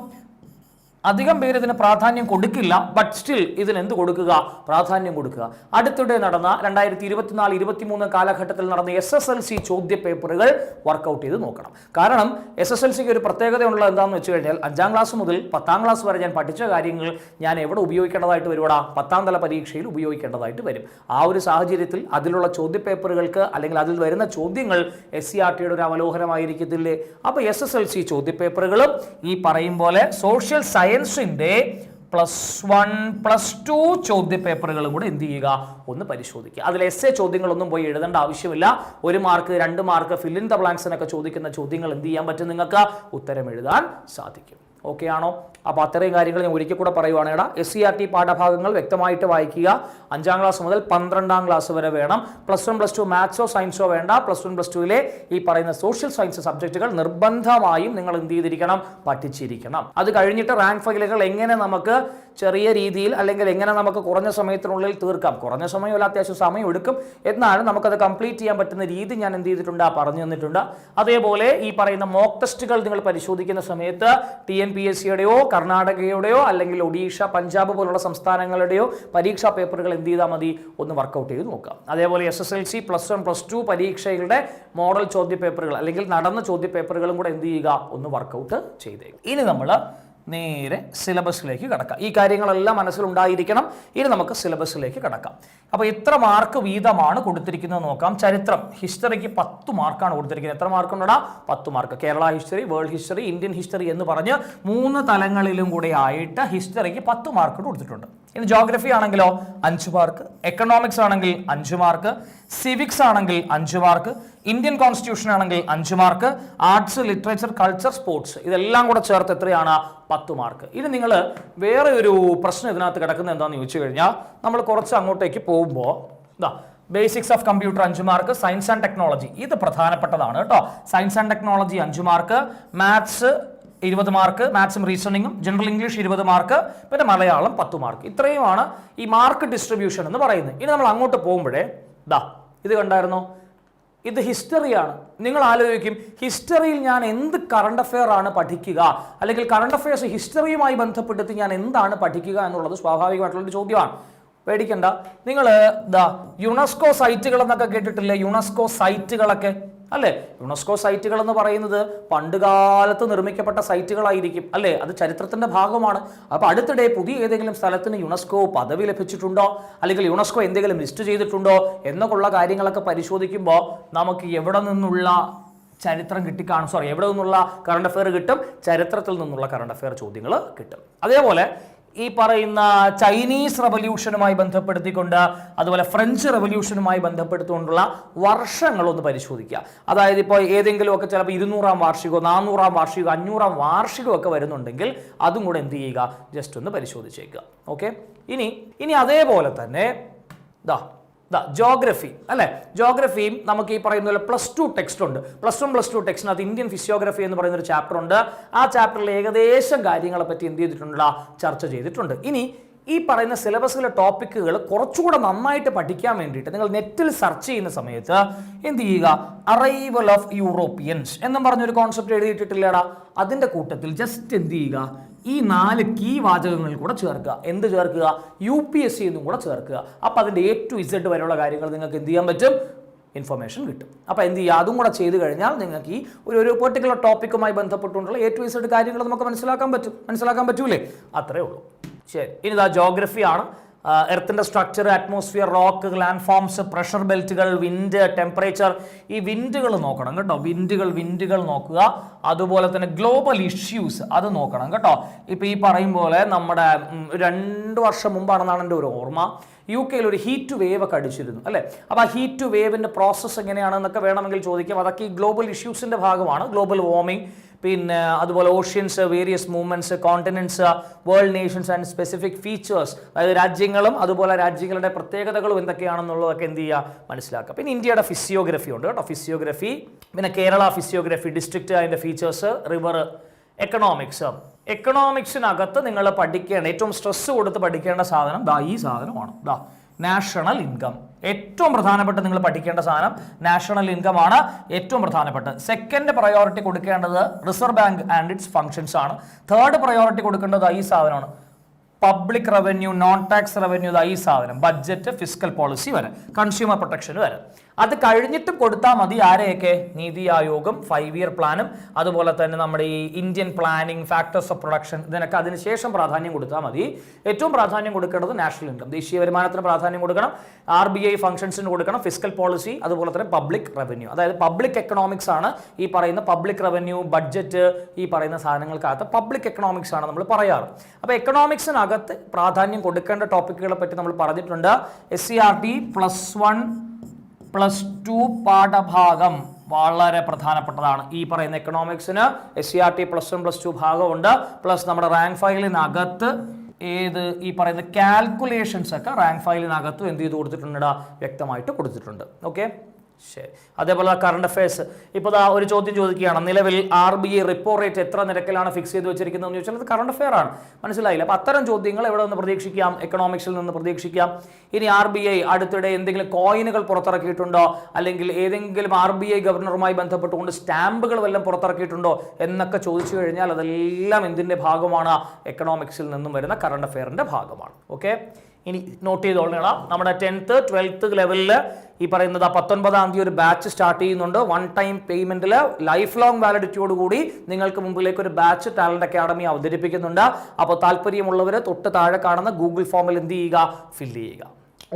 A: അധികം പേര് ഇതിന് പ്രാധാന്യം കൊടുക്കില്ല, ബട്ട് സ്റ്റിൽ ഇതിന് എന്ത് കൊടുക്കുക? പ്രാധാന്യം കൊടുക്കുക. അടുത്തിടെ നടന്ന 2024-23 കാലഘട്ടത്തിൽ നടന്ന SSLC ചോദ്യ പേപ്പറുകൾ വർക്കൗട്ട് ചെയ്ത് നോക്കണം. കാരണം SSLCക്ക് ഒരു പ്രത്യേകത ഉള്ളത് എന്താണെന്ന് വെച്ച് കഴിഞ്ഞാൽ 5ാം ക്ലാസ് മുതൽ 10ാം ക്ലാസ് വരെ ഞാൻ പഠിച്ച കാര്യങ്ങൾ ഞാൻ എവിടെ ഉപയോഗിക്കേണ്ടതായിട്ട് വരുവാടാ? 10ാം തല പരീക്ഷയിൽ ഉപയോഗിക്കേണ്ടതായിട്ട് വരും. ആ ഒരു സാഹചര്യത്തിൽ അതിലുള്ള ചോദ്യ പേപ്പറുകൾക്ക് അല്ലെങ്കിൽ അതിൽ വരുന്ന ചോദ്യങ്ങൾ SCRT-യുടെ ഒരു അവലോകനമായിരിക്കത്തില്ലേ? അപ്പോൾ SSLC ചോദ്യ പേപ്പറുകളും ഈ പറയും പോലെ സോഷ്യൽ സയൻസിന്റെ +1, +2 ചോദ്യ പേപ്പറുകളും കൂടെ എന്ത് ചെയ്യുക? ഒന്ന് പരിശോധിക്കുക. അതിൽ essay ചോദ്യങ്ങളൊന്നും പോയി എഴുതേണ്ട ആവശ്യമില്ല. 1 mark 2 mark fill in the ബ്ലാങ്ക്സിനൊക്കെ ചോദിക്കുന്ന ചോദ്യങ്ങൾ എന്ത് ചെയ്യാൻ പറ്റും? നിങ്ങൾക്ക് ഉത്തരം എഴുതാൻ സാധിക്കും. ഓക്കെ ആണോ? അപ്പോൾ അത്രയും കാര്യങ്ങൾ ഞാൻ ഒരിക്കൽ കൂടെ പറയുവാണ്. SCRT പാഠഭാഗങ്ങൾ വ്യക്തമായിട്ട് വായിക്കുക. 5ാം ക്ലാസ് മുതൽ 12ാം ക്ലാസ് വരെ വേണം. +1 +2 മാത്സോ സയൻസോ വേണ്ട. +1 +2-ലെ ഈ പറയുന്ന സോഷ്യൽ സയൻസ് സബ്ജക്റ്റുകൾ നിർബന്ധമായും നിങ്ങൾ എന്ത് ചെയ്തിരിക്കണം? പഠിച്ചിരിക്കണം. അത് കഴിഞ്ഞിട്ട് റാങ്ക് ഫയലുകൾ എങ്ങനെ നമുക്ക് ചെറിയ രീതിയിൽ അല്ലെങ്കിൽ എങ്ങനെ നമുക്ക് കുറഞ്ഞ സമയത്തിനുള്ളിൽ തീർക്കാം? കുറഞ്ഞ സമയമല്ല, അത്യാവശ്യം സമയം എടുക്കും. എന്നാലും നമുക്കത് കംപ്ലീറ്റ് ചെയ്യാൻ പറ്റുന്ന രീതി ഞാൻ എന്ത് ചെയ്തിട്ടുണ്ട്? പറഞ്ഞു തന്നിട്ടുണ്ട്. അതേപോലെ ഈ പറയുന്ന മോക്ക് ടെസ്റ്റുകൾ നിങ്ങൾ പരിശോധിക്കുന്ന സമയത്ത് TNPSC-യുടെയോ കർണാടകയുടെയോ അല്ലെങ്കിൽ ഒഡീഷ, പഞ്ചാബ് പോലുള്ള സംസ്ഥാനങ്ങളുടെയോ പരീക്ഷാ പേപ്പറുകൾ എന്ത് ചെയ്താൽ മതി? ഒന്ന് വർക്കൗട്ട് ചെയ്ത് നോക്കാം. അതേപോലെ SSLC +1 +2 പരീക്ഷകളുടെ മോഡൽ ചോദ്യ പേപ്പറുകൾ അല്ലെങ്കിൽ നടന്ന ചോദ്യ പേപ്പറുകളും കൂടെ എന്ത് ചെയ്യുക? ഒന്ന് വർക്കൗട്ട് ചെയ്തേക്കും. ഇനി നമ്മൾ നേരെ സിലബസിലേക്ക് കടക്കാം. ഈ കാര്യങ്ങളെല്ലാം മനസ്സിലുണ്ടായിരിക്കണം. ഇനി നമുക്ക് സിലബസിലേക്ക് കടക്കാം. അപ്പോൾ എത്ര മാർക്ക് വീതമാണ് കൊടുത്തിരിക്കുന്നത് നോക്കാം. ചരിത്രം, ഹിസ്റ്ററിക്ക് 10 മാർക്കാണ് കൊടുത്തിരിക്കുന്നത്. എത്ര മാർക്ക് ഉണ്ടോ? 10 mark. Kerala history, world history, Indian history എന്ന് പറഞ്ഞ് 3 തലങ്ങളിലും കൂടെ ആയിട്ട് ഹിസ്റ്ററിക്ക് 10 മാർക്ക് കൊടുത്തിട്ടുണ്ട്. ഇനി ജോഗ്രഫി ആണെങ്കിലോ 5 മാർക്ക്, എക്കണോമിക്സ് ആണെങ്കിൽ 5 മാർക്ക്, സിവിക്സ് ആണെങ്കിൽ 5 മാർക്ക്, ഇന്ത്യൻ കോൺസ്റ്റിറ്റ്യൂഷൻ ആണെങ്കിൽ 5 mark, arts, literature, culture, sports ഇതെല്ലാം കൂടെ ചേർത്ത് എത്രയാണ്? 10 മാർക്ക്. ഇനി നിങ്ങൾ വേറെ ഒരു പ്രശ്നം ഇതിനകത്ത് കിടക്കുന്നത് എന്താണെന്ന് ചോദിച്ചു കഴിഞ്ഞാൽ, നമ്മൾ കുറച്ച് അങ്ങോട്ടേക്ക് പോകുമ്പോൾ basics of computer 5 mark, science and technology ഇത് പ്രധാനപ്പെട്ടതാണ് കേട്ടോ. Science and technology 5 mark, maths 20 mark, മാത്സും റീസണിങ്ങും, ജനറൽ ഇംഗ്ലീഷ് 20 മാർക്ക്, പിന്നെ മലയാളം 10 മാർക്ക്. ഇത്രയുമാണ് ഈ മാർക്ക് ഡിസ്ട്രിബ്യൂഷൻ എന്ന് പറയുന്നത്. ഇനി നമ്മൾ അങ്ങോട്ട് പോകുമ്പോഴേ ഇത് കണ്ടായിരുന്നോ? ഇത് ഹിസ്റ്ററിയാണ്. നിങ്ങൾ ആലോചിക്കും, ഹിസ്റ്ററിയിൽ ഞാൻ എന്ത് കറണ്ട് അഫെയർ ആണ് പഠിക്കുക, അല്ലെങ്കിൽ കറണ്ട് അഫെയർസ് ഹിസ്റ്ററിയുമായി ബന്ധപ്പെടുത്തി ഞാൻ എന്താണ് പഠിക്കുക എന്നുള്ളത് സ്വാഭാവികമായിട്ടുള്ളൊരു ചോദ്യമാണ്. പേടിക്കണ്ട. നിങ്ങൾ യുനെസ്കോ സൈറ്റുകൾ എന്നൊക്കെ കേട്ടിട്ടില്ലേ? യുനെസ്കോ സൈറ്റുകളൊക്കെ അല്ലേ? യുനെസ്കോ സൈറ്റുകൾ എന്ന് പറയുന്നത് പണ്ടുകാലത്ത് നിർമ്മിക്കപ്പെട്ട സൈറ്റുകളായിരിക്കും അല്ലേ? അത് ചരിത്രത്തിന്റെ ഭാഗമാണ്. അപ്പോൾ അടുത്തിടെ പുതിയ ഏതെങ്കിലും സ്ഥലത്തിന് യുനെസ്കോ പദവി ലഭിച്ചിട്ടുണ്ടോ, അല്ലെങ്കിൽ യുനെസ്കോ എന്തെങ്കിലും ലിസ്റ്റ് ചെയ്തിട്ടുണ്ടോ എന്നൊക്കെയുള്ള കാര്യങ്ങളൊക്കെ പരിശോധിക്കുമ്പോൾ നമുക്ക് എവിടെ നിന്നുള്ള ചരിത്രം കിട്ടിക്കാണും, എവിടെ നിന്നുള്ള കറണ്ട് അഫെയർ കിട്ടും? ചരിത്രത്തിൽ നിന്നുള്ള കറണ്ട് അഫെയർ ചോദ്യങ്ങൾ കിട്ടും. അതേപോലെ ഈ പറയുന്ന ചൈനീസ് റവല്യൂഷനുമായി ബന്ധപ്പെടുത്തിക്കൊണ്ട്, അതുപോലെ ഫ്രഞ്ച് റവല്യൂഷനുമായി ബന്ധപ്പെടുത്തിക്കൊണ്ടുള്ള വർഷങ്ങളൊന്ന് പരിശോധിക്കുക. അതായത് ഇപ്പോൾ ഏതെങ്കിലുമൊക്കെ ചിലപ്പോൾ 200-ാം വാർഷികമോ 400-ാം വാർഷികമോ 500-ാം വാർഷികമോ ഒക്കെ വരുന്നുണ്ടെങ്കിൽ അതും കൂടെ എന്ത് ചെയ്യുക? ജസ്റ്റ് ഒന്ന് പരിശോധിച്ചേക്കുക. ഓക്കെ, ഇനി അതേപോലെ തന്നെ ജോഗ്രഫി അല്ലെ? ജോഗ്രഫിയും നമുക്ക് ഈ പറയുന്ന പോലെ +2 ടെക്സ്റ്റ് ഉണ്ട്. +1 +2 ടെക്സ്റ്റിനകത്ത് ഇന്ത്യൻ ഫിസിയോഗ്രഫി എന്ന് പറയുന്ന ഒരു ചാപ്റ്റർ ഉണ്ട്. ആ ചാപ്റ്ററിൽ ഏകദേശം കാര്യങ്ങളെ പറ്റി എന്ത് ചെയ്തിട്ടുണ്ട്? ചർച്ച ചെയ്തിട്ടുണ്ട്. ഇനി ഈ പറയുന്ന സിലബസിലെ ടോപ്പിക്കുകൾ കുറച്ചുകൂടെ നന്നായിട്ട് പഠിക്കാൻ വേണ്ടിയിട്ട് നിങ്ങൾ നെറ്റിൽ സെർച്ച് ചെയ്യുന്ന സമയത്ത് എന്ത് ചെയ്യുക? അറൈവൽ ഓഫ് യൂറോപ്യൻസ് എന്നും പറഞ്ഞൊരു കോൺസെപ്റ്റ് എഴുതിയിട്ടില്ലേടാ? അതിൻ്റെ കൂട്ടത്തിൽ ജസ്റ്റ് എന്ത് ചെയ്യുക? ഈ 4 കീ വാചകങ്ങൾ കൂടെ ചേർക്കുക. എന്ത് ചേർക്കുക? UPSC എന്നും കൂടെ ചേർക്കുക. അപ്പോൾ അതിൻ്റെ A to Z വരെയുള്ള കാര്യങ്ങൾ നിങ്ങൾക്ക് എന്ത് ചെയ്യാൻ പറ്റും? ഇൻഫർമേഷൻ കിട്ടും. അപ്പോൾ എന്ത് ചെയ്യുക? അതും കൂടെ ചെയ്ത് കഴിഞ്ഞാൽ നിങ്ങൾക്ക് ഈ ഒരു പെർട്ടിക്കുലർ ടോപ്പിക്കുമായി ബന്ധപ്പെട്ടുകൊണ്ടുള്ള A to Z കാര്യങ്ങൾ നമുക്ക് മനസ്സിലാക്കാൻ പറ്റൂലേ? അത്രേ ഉള്ളൂ. ശരി, ഇനി ജോഗ്രഫിയാണ്. എർത്തിന്റെ structure, atmosphere, rock, land forms, pressure ബെൽറ്റുകൾ, വിൻഡ്, ടെമ്പറേച്ചർ, ഈ വിൻഡുകൾ നോക്കണം കേട്ടോ. വിൻഡുകൾ നോക്കുക. അതുപോലെ തന്നെ ഗ്ലോബൽ ഇഷ്യൂസ് അത് നോക്കണം കേട്ടോ. ഇപ്പം ഈ പറയും പോലെ നമ്മുടെ 2 വർഷം മുമ്പാണെന്നാണ് എൻ്റെ ഒരു ഓർമ്മ, UK ഒരു ഹീറ്റ് വേവ് ഒക്കെ അടിച്ചിരുന്നു അല്ലേ? അപ്പോൾ ആ ഹീറ്റ് വേവിൻ്റെ പ്രോസസ്സ് എങ്ങനെയാണെന്നൊക്കെ വേണമെങ്കിൽ ചോദിക്കാം. അതൊക്കെ ഈ ഗ്ലോബൽ ഇഷ്യൂസിൻ്റെ ഭാഗമാണ്. ഗ്ലോബൽ വാർമിംഗ്, പിന്നെ അതുപോലെ oceans, various movements, continents, world Nations and specific features, അതായത് രാജ്യങ്ങളും അതുപോലെ രാജ്യങ്ങളുടെ പ്രത്യേകതകളും എന്തൊക്കെയാണെന്നുള്ളതൊക്കെ എന്ത് ചെയ്യുക, മനസ്സിലാക്കുക. പിന്നെ ഇന്ത്യയുടെ ഫിസിയോഗ്രഫി ഉണ്ട് കേട്ടോ, ഫിസിയോഗ്രഫി. പിന്നെ കേരള ഫിസിയോഗ്രഫി, ഡിസ്ട്രിക്റ്റ്, അതിൻ്റെ ഫീച്ചേഴ്സ്, റിവർ. എക്കണോമിക്സിനകത്ത് നിങ്ങൾ പഠിക്കേണ്ട, ഏറ്റവും സ്ട്രെസ് കൊടുത്ത് പഠിക്കേണ്ട സാധനം ഈ സാധനമാണ്. National income. ഏറ്റവും പ്രധാനപ്പെട്ട നിങ്ങൾ പഠിക്കേണ്ട സാധനം നാഷണൽ ഇൻകം ആണ്, ഏറ്റവും പ്രധാനപ്പെട്ട. സെക്കൻഡ് പ്രയോറിറ്റി കൊടുക്കേണ്ടത് reserve bank and it's functions ആണ്. തേർഡ് പ്രയോറിറ്റി കൊടുക്കേണ്ടത് ഈ സാധനമാണ്, public revenue, non tax revenue, ഈ സാധനം, ബഡ്ജറ്റ്, ഫിസ്ക്കൽ പോളിസി വരെ, കൺസ്യൂമർ പ്രൊട്ടക്ഷൻ വരെ. അത് കഴിഞ്ഞിട്ടും കൊടുത്താൽ മതി ആരെയൊക്കെ, നീതി ആയോഗും 5 ഇയർ പ്ലാനും അതുപോലെ തന്നെ നമ്മുടെ ഈ Indian planning, factors of production, ഇതിനൊക്കെ അതിനുശേഷം പ്രാധാന്യം കൊടുത്താൽ മതി. ഏറ്റവും പ്രാധാന്യം കൊടുക്കേണ്ടത് നാഷണൽ ഇൻകം, ദേശീയ വരുമാനത്തിന് പ്രാധാന്യം കൊടുക്കണം, RBI ഫംഗ്ഷൻസിന് കൊടുക്കണം, ഫിസ്ക്കൽ പോളിസി, അതുപോലെ തന്നെ പബ്ലിക് റവന്യൂ, അതായത് പബ്ലിക് എക്കണോമിക്സ് ആണ് ഈ പറയുന്ന പബ്ലിക് റവന്യൂ, ബഡ്ജറ്റ്, ഈ പറയുന്ന സാധനങ്ങൾക്കകത്ത് പബ്ലിക് എക്കണോമിക്സ് ആണ് നമ്മൾ പറയാറ്. അപ്പോൾ എക്കണോമിക്സിനകത്ത് പ്രാധാന്യം കൊടുക്കേണ്ട ടോപ്പിക്കുകളെ പറ്റി നമ്മൾ പറഞ്ഞിട്ടുണ്ട്. SCERT +1+2 പാഠഭാഗം വളരെ പ്രധാനപ്പെട്ടതാണ്. ഈ പറയുന്ന എക്കണോമിക്സിന് SCERT +1+2 ഭാഗമുണ്ട്. പ്ലസ് നമ്മുടെ റാങ്ക് ഫയലിനകത്ത് ഈ പറയുന്ന കാൽക്കുലേഷൻസ് ഒക്കെ റാങ്ക് ഫയലിനകത്തും എന്ത് ചെയ്ത് കൊടുത്തിട്ടുണ്ട്, വ്യക്തമായിട്ട് കൊടുത്തിട്ടുണ്ട്. ഓക്കെ, ശരി. അതേപോലെ കറണ്ട് അഫയേഴ്സ്. ഇപ്പോൾ ഒരു ചോദ്യം ചോദിക്കുകയാണ്, നിലവിൽ RBI റിപ്പോ റേറ്റ് എത്ര നിരക്കിലാണ് ഫിക്സ് ചെയ്ത് വെച്ചിരിക്കുന്നതെന്ന് ചോദിച്ചാൽ അത് കറണ്ട് അഫെയർ ആണ്, മനസ്സിലായില്ല. അപ്പോൾ അത്തരം ചോദ്യങ്ങൾ എവിടെ നിന്ന് പ്രതീക്ഷിക്കാം, എക്കണോമിക്സിൽ നിന്ന് പ്രതീക്ഷിക്കാം. ഇനി RBI അടുത്തിടെ എന്തെങ്കിലും കോയിനുകൾ പുറത്തിറക്കിയിട്ടുണ്ടോ, അല്ലെങ്കിൽ ഏതെങ്കിലും RBI ഗവർണറുമായി ബന്ധപ്പെട്ടുകൊണ്ട് സ്റ്റാമ്പുകൾ വല്ലതും പുറത്തിറക്കിയിട്ടുണ്ടോ എന്നൊക്കെ ചോദിച്ചു കഴിഞ്ഞാൽ അതെല്ലാം എന്തിൻ്റെ ഭാഗമാണ്, എക്കണോമിക്സിൽ നിന്നും വരുന്ന കറണ്ട് അഫെയറിൻ്റെ ഭാഗമാണ്. ഓക്കെ, ഇനി നോട്ട് ചെയ്തോളണം, നമ്മുടെ 10th 12th ലെവലിൽ ഈ പറയുന്നത് 19-ാം തീയതി ഒരു ബാച്ച് സ്റ്റാർട്ട് ചെയ്യുന്നുണ്ട്. 1 ടൈം പേയ്മെന്റിൽ ലൈഫ് ലോങ് വാലിഡിറ്റിയോട് കൂടി നിങ്ങൾക്ക് മുമ്പിലേക്ക് ഒരു ബാച്ച് ടാലന്റ് അക്കാഡമി അവതരിപ്പിക്കുന്നുണ്ട്. അപ്പോൾ താല്പര്യമുള്ളവർ തൊട്ട് താഴെ കാണുന്ന ഗൂഗിൾ ഫോമിൽ എന്ത് ചെയ്യുക, ഫില്ല് ചെയ്യുക.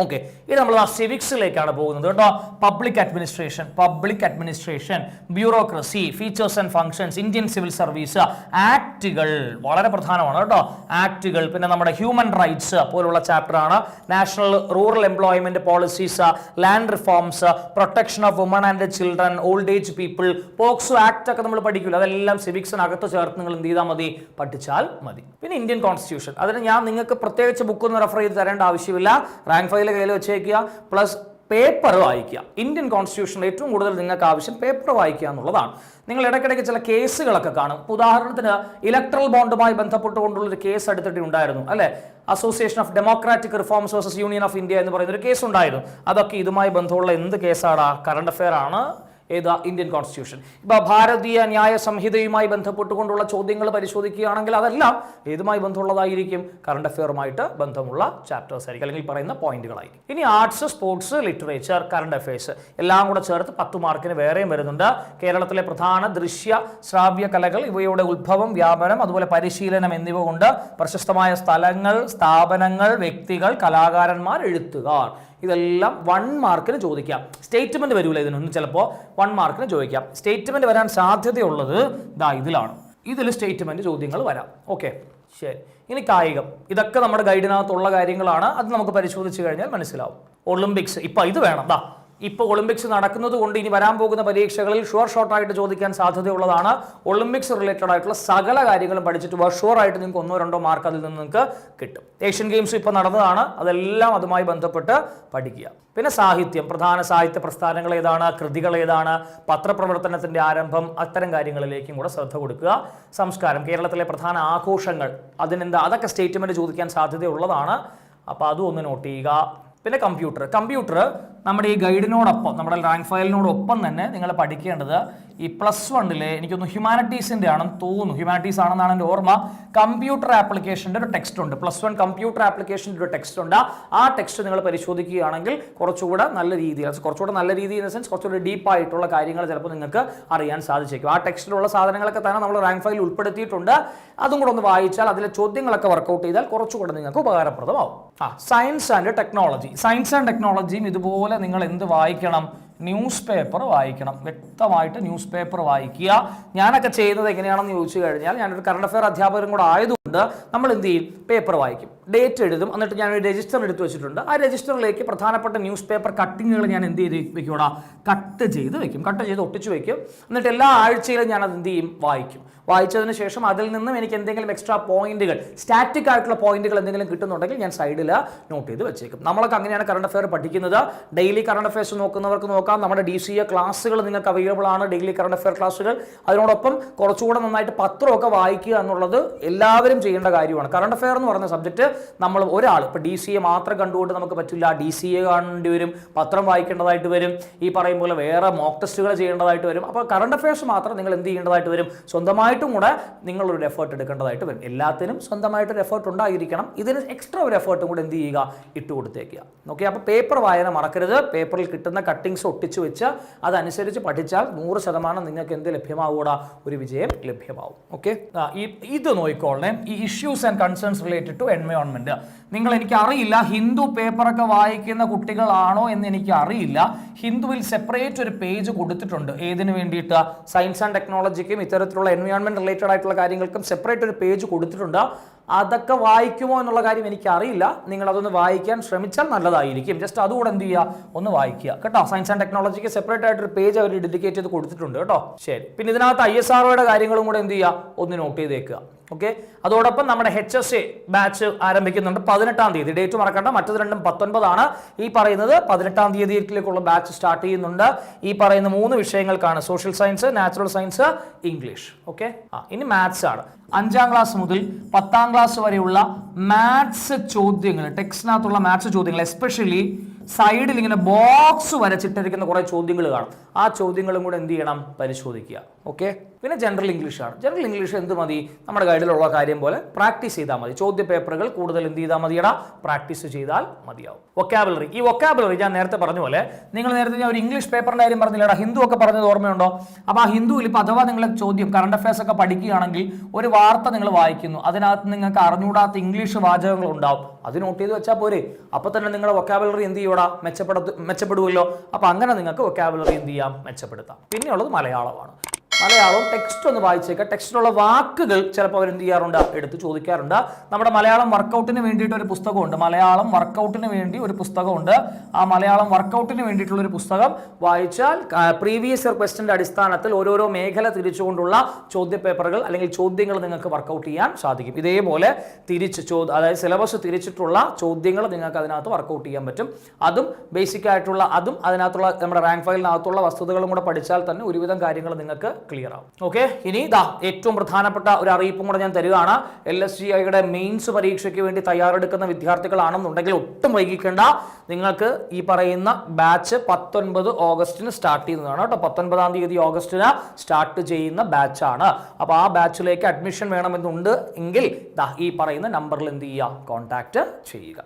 A: ഓക്കെ, ഇത് നമ്മൾ സിവിക്സിലേക്കാണ് പോകുന്നത് കേട്ടോ. Public administration, bureaucracy, features and functions, Indian civil service, ആക്ടുകൾ വളരെ പ്രധാനമാണ് കേട്ടോ, ആക്ടുകൾ. പിന്നെ നമ്മുടെ ഹ്യൂമൻ റൈറ്റ്സ് പോലുള്ള ചാപ്റ്റർ ആണ്. National rural employment policies, land reforms, protection of women and children, old age people, POCSO act ഒക്കെ നമ്മൾ പഠിക്കില്ല, അതെല്ലാം സിവിക്സിനകത്ത് ചേർത്ത് നിങ്ങൾ എന്ത് ചെയ്താൽ മതി, പഠിച്ചാൽ മതി. പിന്നെ ഇന്ത്യൻ കോൺസ്റ്റിറ്റ്യൂഷൻ, അതിന് ഞാൻ നിങ്ങൾക്ക് പ്രത്യേകിച്ച് ബുക്കൊന്നും റെഫർ ചെയ്ത് തരേണ്ട ആവശ്യമില്ല, റാങ്ക് ഫയൽ കയ്യിൽ വെച്ചേക്കുക, പ്ലസ് പേപ്പർ വായിക്കുക. ഇന്ത്യൻ കോൺസ്റ്റിറ്റ്യൂഷനിൽ ഏറ്റവും കൂടുതൽ നിങ്ങൾക്ക് ആവശ്യം പേപ്പർ വായിക്കുക എന്നുള്ളതാണ്. നിങ്ങൾ ഇടയ്ക്കിടയ്ക്ക് ചില കേസുകളൊക്കെ കാണും. ഉദാഹരണത്തിന് ഇലക്ട്രൽ ബോണ്ടുമായി ബന്ധപ്പെട്ടുകൊണ്ടുള്ളൊരു കേസ് എടുത്തിട്ടുണ്ടായിരുന്നു അല്ലേ, association of democratic reforms versus union of India എന്ന് പറയുന്ന ഒരു കേസ് ഉണ്ടായിരുന്നു. അതൊക്കെ ഇതുമായി ബന്ധമുള്ള എന്ത് കേസാണ്, കറണ്ട് അഫെയർ ആണ്. ഏതാ, ഇന്ത്യൻ കോൺസ്റ്റിറ്റ്യൂഷൻ. ഇപ്പോൾ ഭാരതീയ ന്യായ സംഹിതയുമായി ബന്ധപ്പെട്ടുകൊണ്ടുള്ള ചോദ്യങ്ങൾ പരിശോധിക്കുകയാണെങ്കിൽ അതെല്ലാം ഏതുമായി ബന്ധമുള്ളതായിരിക്കും, കറണ്ട് അഫെയറുമായിട്ട് ബന്ധമുള്ള ചാപ്റ്റേഴ്സ് ആയിരിക്കും, അല്ലെങ്കിൽ പറയുന്ന പോയിന്റുകളായിരിക്കും. ഇനി arts, sports, literature, current affairs എല്ലാം കൂടെ ചേർത്ത് 10 മാർക്കിന് വേറെയും വരുന്നുണ്ട്. കേരളത്തിലെ പ്രധാന ദൃശ്യ ശ്രാവ്യ കലകൾ, ഇവയുടെ ഉത്ഭവം, വ്യാപനം, അതുപോലെ പരിശീലനം എന്നിവ കൊണ്ട് പ്രശസ്തമായ സ്ഥലങ്ങൾ, സ്ഥാപനങ്ങൾ, വ്യക്തികൾ, കലാകാരന്മാർ, എഴുത്തുകാർ, ഇതെല്ലാം 1 മാർക്കിന് ചോദിക്കാം. സ്റ്റേറ്റ്മെന്റ് വരൂല ഇതിനൊന്നും, ചിലപ്പോൾ 1 മാർക്കിന് ചോദിക്കാം. സ്റ്റേറ്റ്മെന്റ് വരാൻ സാധ്യതയുള്ളത് ഇതിലാണ്. ഇതിൽ സ്റ്റേറ്റ്മെന്റ് ചോദ്യങ്ങൾ വരാം. ഓക്കെ, ശരി. ഇനി കായികം, ഇതൊക്കെ നമ്മുടെ ഗൈഡിനകത്തുള്ള കാര്യങ്ങളാണ്. അത് നമുക്ക് പരിശോധിച്ച് കഴിഞ്ഞാൽ മനസ്സിലാവും. ഒളിമ്പിക്സ്, ഇപ്പം ഇത് വേണം. ഇപ്പോൾ ഒളിമ്പിക്സ് നടക്കുന്നത് കൊണ്ട് ഇനി വരാൻ പോകുന്ന പരീക്ഷകളിൽ ഷോർട്ടായിട്ട് ചോദിക്കാൻ സാധ്യതയുള്ളതാണ്. ഒളിമ്പിക്സ് റിലേറ്റഡ് ആയിട്ടുള്ള സകല കാര്യങ്ങളും പഠിച്ചിട്ട് ഷുവറായിട്ട് നിങ്ങൾക്ക് 1-2 മാർക്ക് അതിൽ നിന്ന് നിങ്ങൾക്ക് കിട്ടും. ഏഷ്യൻ ഗെയിംസ് ഇപ്പോൾ നടന്നതാണ്, അതെല്ലാം അതുമായി ബന്ധപ്പെട്ട് പഠിക്കുക. പിന്നെ സാഹിത്യം, പ്രധാന സാഹിത്യ പ്രസ്ഥാനങ്ങൾ ഏതാണ്, കൃതികൾ ഏതാണ്, പത്രപ്രവർത്തനത്തിന്റെ ആരംഭം, അത്തരം കാര്യങ്ങളിലേക്കും കൂടെ ശ്രദ്ധ കൊടുക്കുക. സംസ്കാരം, കേരളത്തിലെ പ്രധാന ആഘോഷങ്ങൾ, അതൊക്കെ സ്റ്റേറ്റ്മെന്റ് ചോദിക്കാൻ സാധ്യതയുള്ളതാണ്. അപ്പോൾ അതും ഒന്ന് നോട്ട് ചെയ്യുക. പിന്നെ കമ്പ്യൂട്ടർ നമ്മുടെ ഈ ഗൈഡിനോടൊപ്പം, നമ്മുടെ റാങ്ക് ഫയലിനോടൊപ്പം തന്നെ നിങ്ങൾ പഠിക്കേണ്ടത് ഈ +1 എനിക്കൊന്ന് ഹ്യൂമാനിറ്റീസിൻ്റെ ആണെന്ന് തോന്നുന്നു, ഹ്യൂമാനിറ്റീസ് ആണെന്നാണ് എൻ്റെ ഓർമ്മ. കമ്പ്യൂട്ടർ ആപ്ലിക്കേഷൻ്റെ ഒരു ടെക്സ്റ്റ് ഉണ്ട്, +1 കമ്പ്യൂട്ടർ ആപ്ലിക്കേഷൻ്റെ ഒരു ടെക്സ്റ്റ് ഉണ്ട്. ആ ടെക്സ്റ്റ് നിങ്ങൾ പരിശോധിക്കുകയാണെങ്കിൽ കുറച്ചുകൂടെ നല്ല രീതിയിൽ ഇൻ ദ സെൻസ് കുറച്ചുകൂടെ ഡീപ്പായിട്ടുള്ള കാര്യങ്ങൾ ചിലപ്പോൾ നിങ്ങൾക്ക് അറിയാൻ സാധിച്ചേക്കും. ആ ടെക്സ്റ്റിലുള്ള സാധനങ്ങളൊക്കെ തന്നെ നമ്മൾ റാങ്ക് ഫയലിൽ ഉൾപ്പെടുത്തിയിട്ടുണ്ട്. അതും കൂടെ ഒന്ന് വായിച്ചാൽ അതിലെ ചോദ്യങ്ങളൊക്കെ വർക്കൗട്ട് ചെയ്താൽ കുറച്ചുകൂടെ നിങ്ങൾക്ക് ഉപകാരപ്രദമാവും. സയൻസ് ആൻഡ് ടെക്നോളജിയും ഇതുപോലെ നിങ്ങൾ എന്ത് വായിക്കണം, ന്യൂസ് പേപ്പർ വായിക്കണം. വ്യക്തമായിട്ട് ന്യൂസ് പേപ്പർ വായിക്കുക. ഞാനൊക്കെ ചെയ്യുന്നത് എങ്ങനെയാണെന്ന് ചോദിച്ചു കഴിഞ്ഞാൽ, ഞാനൊരു കറണ്ട് അഫെയർ അധ്യാപകരും കൂടെ ആയതുകൊണ്ട് നമ്മൾ എന്ത് ചെയ്യും, പേപ്പർ വായിക്കും. ഡേറ്റ് എഴുതും. എന്നിട്ട് ഞാൻ ഒരു രജിസ്റ്റർ എടുത്ത് വെച്ചിട്ടുണ്ട്. ആ രജിസ്റ്ററിലേക്ക് പ്രധാനപ്പെട്ട ന്യൂസ് പേപ്പർ കട്ടിങ്ങുകൾ ഞാൻ എന്ത് ചെയ്ത് വെക്കൂടാ, കട്ട് ചെയ്ത് വെക്കും, കട്ട് ചെയ്ത് ഒട്ടിച്ച് വെക്കും. എന്നിട്ട് എല്ലാ ആഴ്ചയിലും ഞാൻ അത് എന്ത് ചെയ്യും, വായിക്കും. വായിച്ചതിന് ശേഷം അതിൽ നിന്നും എനിക്ക് എന്തെങ്കിലും എക്സ്ട്രാ പോയിന്റുകൾ, സ്റ്റാറ്റിക് ആയിട്ടുള്ള പോയിന്റുകൾ എന്തെങ്കിലും കിട്ടുന്നുണ്ടെങ്കിൽ ഞാൻ സൈഡിൽ നോട്ട് ചെയ്ത് വെച്ചേക്കും. നമ്മളൊക്കെ അങ്ങനെയാണ് കറണ്ട് അഫെയർ പഠിക്കുന്നത്. ഡെയിലി കറണ്ട് അഫെയർസ് നോക്കുന്നവർക്ക് നോക്കാം, നമ്മുടെ DCA ക്ലാസ്സുകൾ നിങ്ങൾക്ക് അവൈലബിൾ ആണ്, ഡെയിലി കറണ്ട് അഫെയർ ക്ലാസ്സുകൾ. അതിനോടൊപ്പം കുറച്ചുകൂടെ നന്നായിട്ട് പത്രമൊക്കെ വായിക്കുക എന്നുള്ളത് എല്ലാവരും ചെയ്യേണ്ട കാര്യമാണ്. കറണ്ട് അഫെയർ എന്ന് പറയുന്ന സബ്ജക്റ്റ് നമ്മൾ ഒരാൾ ഇപ്പോൾ DCA മാത്രം കണ്ടുകൊണ്ട് നമുക്ക് പറ്റില്ല. DCA കാണേണ്ടി വരും, പത്രം വായിക്കേണ്ടതായിട്ട് വരും, ഈ പറയും പോലെ വേറെ മോക്ക് ടെസ്റ്റുകൾ ചെയ്യേണ്ടതായിട്ട് വരും. അപ്പോൾ കറണ്ട് അഫെയർസ് മാത്രം നിങ്ങൾ എന്ത് ചെയ്യേണ്ടതായിട്ട് വരും, സ്വന്തമായിട്ടും കൂടെ നിങ്ങളൊരു എഫേർട്ട് എടുക്കേണ്ടതായിട്ട് വരും. എല്ലാത്തിനും സ്വന്തമായിട്ടൊരു എഫേർട്ട് ഉണ്ടായിരിക്കണം. ഇതിന് എക്സ്ട്രാ ഒരു എഫേർട്ടും കൂടെ എന്ത് ചെയ്യുക, ഇട്ട് കൊടുത്തേക്കുക. ഓക്കെ, അപ്പോൾ പേപ്പർ വായന മറക്കരുത്. പേപ്പറിൽ കിട്ടുന്ന കട്ടിങ്സ് ഒട്ടിച്ച് വെച്ച് അതനുസരിച്ച് പഠിച്ചാൽ 100% നിങ്ങൾക്ക് എന്ത് ലഭ്യമാകൂടാ, ഒരു വിജയം ലഭ്യമാവും. ഓക്കെ, ഇത് നോക്കിക്കോളേ, ഈ issues and concerns related to environment. നിങ്ങൾ, എനിക്ക് അറിയില്ല ഹിന്ദു പേപ്പറൊക്കെ വായിക്കുന്ന കുട്ടികളാണോ എന്ന് എനിക്ക് അറിയില്ല. ഹിന്ദുവിൽ സെപ്പറേറ്റ് ഒരു പേജ് കൊടുത്തിട്ടുണ്ട്. ഏതിനു വേണ്ടിയിട്ട്, സയൻസ് ആൻഡ് ടെക്നോളജിക്കും ഇത്തരത്തിലുള്ള എൻവയോൺമെന്റ് റിലേറ്റഡ് ആയിട്ടുള്ള കാര്യങ്ങൾക്കും സെപ്പറേറ്റ് ഒരു പേജ് കൊടുത്തിട്ടുണ്ട്. അതൊക്കെ വായിക്കുമോ എന്നുള്ള കാര്യം എനിക്കറിയില്ല. നിങ്ങൾ അതൊന്ന് വായിക്കാൻ ശ്രമിച്ചാൽ നല്ലതായിരിക്കും. ജസ്റ്റ് അതുകൂടെ എന്ത് ചെയ്യുക, ഒന്ന് വായിക്കുക കേട്ടോ. സയൻസ് ആൻഡ് ടെക്നോളജിക്ക് സെപ്പറേറ്റ് ആയിട്ടൊരു പേജ് അവർ ഡെഡിക്കേറ്റ് ചെയ്ത് കൊടുത്തിട്ടുണ്ട് കേട്ടോ. ശരി, പിന്നെ ഇതിനകത്ത് ISROയുടെ കാര്യങ്ങളും കൂടെ എന്ത് ചെയ്യുക, ഒന്ന് നോട്ട് ചെയ്തേക്കുക. ഓക്കെ, അതോടൊപ്പം നമ്മുടെ HSA ബാച്ച് ആരംഭിക്കുന്നുണ്ട് 18-ാം തീയതി. ഡേറ്റ് മറക്കണ്ട, മറ്റത് രണ്ടും 19 ഈ പറയുന്നത് 18-ാം തീയതിയിലേക്കുള്ള ബാച്ച് സ്റ്റാർട്ട് ചെയ്യുന്നുണ്ട്. ഈ പറയുന്ന 3 വിഷയങ്ങൾക്കാണ്: social science, natural science, English. Okay, ഇനി മാത്സ് ആണ്. 5-ാം ക്ലാസ് മുതൽ 10-ാം ക്ലാസ് വരെയുള്ള മാത്സ് ചോദ്യങ്ങൾ, ടെക്സ്റ്റിനകത്തുള്ള മാത്സ് ചോദ്യങ്ങൾ, എസ്പെഷ്യലി സൈഡിൽ ഇങ്ങനെ ബോക്സ് വരച്ചിട്ടിരിക്കുന്ന കുറേ ചോദ്യങ്ങൾ കാണും. ആ ചോദ്യങ്ങളും കൂടെ എന്ത് ചെയ്യണം, പരിശോധിക്കുക. ഓക്കെ, പിന്നെ ജനറൽ ഇംഗ്ലീഷ് ആണ്. ജനറൽ ഇംഗ്ലീഷ് എന്ത് മതി, നമ്മുടെ കയ്യിലുള്ള കാര്യം പോലെ പ്രാക്ടീസ് ചെയ്താൽ മതി. ചോദ്യ പേപ്പറുകൾ കൂടുതൽ എന്ത് ചെയ്താൽ മതിയടാ, പ്രാക്ടീസ് ചെയ്താൽ മതിയാവും. വൊക്കാബുലറി, ഈ വൊക്കാബുലറി ഞാൻ നേരത്തെ പറഞ്ഞ പോലെ, നിങ്ങൾ നേരത്തെ ഞാൻ ഒരു ഇംഗ്ലീഷ് പേപ്പറിന്റെ കാര്യം പറഞ്ഞില്ലടാ, ഹിന്ദു ഒക്കെ പറഞ്ഞത് ഓർമ്മയുണ്ടോ? അപ്പോൾ ആ ഹിന്ദുവിൽ ഇപ്പോൾ അഥവാ നിങ്ങൾ ചോദ്യം കറണ്ട് അഫയേഴ്സ് ഒക്കെ പഠിക്കുകയാണെങ്കിൽ ഒരു വാർത്ത നിങ്ങൾ വായിക്കുന്നു, അതിനകത്ത് നിങ്ങൾക്ക് അറിഞ്ഞൂടാത്ത ഇംഗ്ലീഷ് വാചകങ്ങൾ ഉണ്ടാവും. അത് നോട്ട് ചെയ്ത് വെച്ചാൽ പോരെ, അപ്പോൾ തന്നെ നിങ്ങളുടെ വൊക്കാബുലറി എന്ത് ചെയ്യൂടാ, മെച്ചപ്പെടുമല്ലോ. അപ്പോൾ അങ്ങനെ നിങ്ങൾക്ക് വൊക്കാബുലറി എന്ത് ചെയ്യാം, മെച്ചപ്പെടുത്താം. പിന്നെയുള്ളത് മലയാളമാണ്. മലയാളവും ടെക്സ്റ്റ് ഒന്ന് വായിച്ചേക്കാം. ടെക്സ്റ്റിലുള്ള വാക്കുകൾ ചിലപ്പോൾ അവർ എന്ത് ചെയ്യാറുണ്ട്, എടുത്ത് ചോദിക്കാറുണ്ട്. നമ്മുടെ മലയാളം വർക്കൗട്ടിന് വേണ്ടിയിട്ട് ഒരു പുസ്തകമുണ്ട്. മലയാളം വർക്കൗട്ടിന് വേണ്ടി ഒരു പുസ്തകമുണ്ട്. ആ മലയാളം വർക്കൗട്ടിന് വേണ്ടിയിട്ടുള്ള ഒരു പുസ്തകം വായിച്ചാൽ പ്രീവിയസ് ഇയർ ക്വസ്റ്റ്യൻ്റെ അടിസ്ഥാനത്തിൽ ഓരോരോ മേഖല തിരിച്ചുകൊണ്ടുള്ള ചോദ്യ പേപ്പറുകൾ അല്ലെങ്കിൽ ചോദ്യങ്ങൾ നിങ്ങൾക്ക് വർക്കൗട്ട് ചെയ്യാൻ സാധിക്കും. ഇതേപോലെ അതായത് സിലബസ് തിരിച്ചിട്ടുള്ള ചോദ്യങ്ങൾ നിങ്ങൾക്ക് അതിനകത്ത് വർക്കൗട്ട് ചെയ്യാൻ പറ്റും. അതും ബേസിക് ആയിട്ടുള്ള, അതും അതിനകത്തുള്ള നമ്മുടെ റാങ്ക് ഫയലിനകത്തുള്ള വസ്തുതകളും കൂടെ പഠിച്ചാൽ തന്നെ ഒരുവിധം കാര്യങ്ങൾ നിങ്ങൾക്ക് ക്ലിയർ ആവും. ഓക്കെ, ഇനി ഏറ്റവും പ്രധാനപ്പെട്ട ഒരു അറിയിപ്പും കൂടെ ഞാൻ തരികയാണ്. LSGIയുടെ മെയിൻസ് പരീക്ഷയ്ക്ക് വേണ്ടി തയ്യാറെടുക്കുന്ന വിദ്യാർത്ഥികളാണെന്നുണ്ടെങ്കിൽ ഒട്ടും വൈകിക്കേണ്ട. നിങ്ങൾക്ക് ഈ പറയുന്ന ബാച്ച് 19 ഓഗസ്റ്റിന് സ്റ്റാർട്ട് ചെയ്യുന്നതാണ് കേട്ടോ. 19-ാം തീയതി ഓഗസ്റ്റിന് സ്റ്റാർട്ട് ചെയ്യുന്ന ബാച്ചാണ്. അപ്പോൾ ആ ബാച്ചിലേക്ക് അഡ്മിഷൻ വേണമെന്നുണ്ട് എങ്കിൽ ഈ പറയുന്ന നമ്പറിൽ എന്ത് ചെയ്യുക, കോൺടാക്ട് ചെയ്യുക.